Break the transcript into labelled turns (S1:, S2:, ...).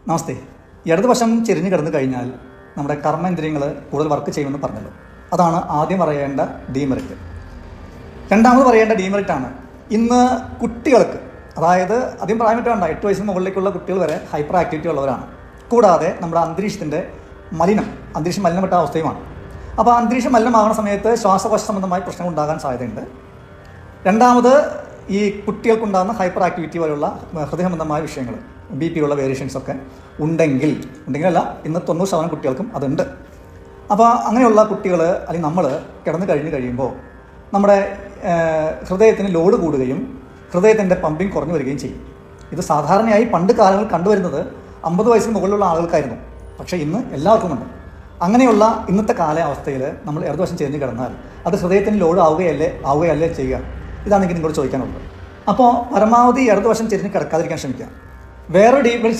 S1: നമസ്തേ. ഇടതുവശം ചെരിഞ്ഞു കിടന്നു കഴിഞ്ഞാൽ നമ്മുടെ കർമ്മേന്ദ്രിയങ്ങൾ കൂടുതൽ വർക്ക് ചെയ്യുമെന്ന് പറഞ്ഞല്ലോ. അതാണ് ആദ്യം പറയേണ്ട ഡീമെറിറ്റ്. രണ്ടാമത് പറയേണ്ട ഡീമെറിറ്റാണ് ഇന്ന് കുട്ടികൾക്ക്, അതായത് അധികം പ്രായം വേണ്ട, 8 വയസ്സിന് മുകളിലേക്കുള്ള കുട്ടികൾ വരെ ഹൈപ്പർ ആക്ടിവിറ്റി ഉള്ളവരാണ്. കൂടാതെ നമ്മുടെ അന്തരീക്ഷത്തിൻ്റെ അന്തരീക്ഷം മലിനപ്പെട്ട അവസ്ഥയുമാണ്. അപ്പോൾ അന്തരീക്ഷം മലിനമാകുന്ന സമയത്ത് ശ്വാസകോശ സംബന്ധമായ പ്രശ്നങ്ങൾ ഉണ്ടാകാൻ സാധ്യതയുണ്ട്. രണ്ടാമത് ഈ കുട്ടികൾക്കുണ്ടാകുന്ന ഹൈപ്പർ ആക്ടിവിറ്റി പോലുള്ള ഹൃദയ സംബന്ധമായ വിഷയങ്ങൾ, BP ഉള്ള വേരിയേഷൻസ് ഒക്കെ ഉണ്ടെങ്കിലല്ല, ഇന്ന് 90% കുട്ടികൾക്കും അതുണ്ട്. അപ്പോൾ അങ്ങനെയുള്ള കുട്ടികൾ അല്ലെങ്കിൽ നമ്മൾ കിടന്നു കഴിയുമ്പോൾ നമ്മുടെ ഹൃദയത്തിന് ലോഡ് കൂടുകയും ഹൃദയത്തിൻ്റെ പമ്പിങ് കുറഞ്ഞു വരികയും ചെയ്യും. ഇത് സാധാരണയായി പണ്ട് കാലങ്ങളിൽ കണ്ടുവരുന്നത് 50 വയസ്സിന് മുകളിലുള്ള ആളുകൾക്കായിരുന്നു. പക്ഷേ ഇന്ന് എല്ലാവർക്കും ഉണ്ട്. അങ്ങനെയുള്ള ഇന്നത്തെ കാലാവസ്ഥയിൽ നമ്മൾ ഇടതുവശം ചെരിഞ്ഞ് കിടന്നാൽ അത് ഹൃദയത്തിന് ലോഡ് ആവുകയല്ലേ ചെയ്യുക? ഇതാണ് എനിക്ക് നിങ്ങളോട് ചോദിക്കാനുള്ളത്. അപ്പോൾ പരമാവധി ഇടതുവശം ചെരിഞ്ഞ് കിടക്കാതിരിക്കാൻ ശ്രമിക്കുക. വേറെ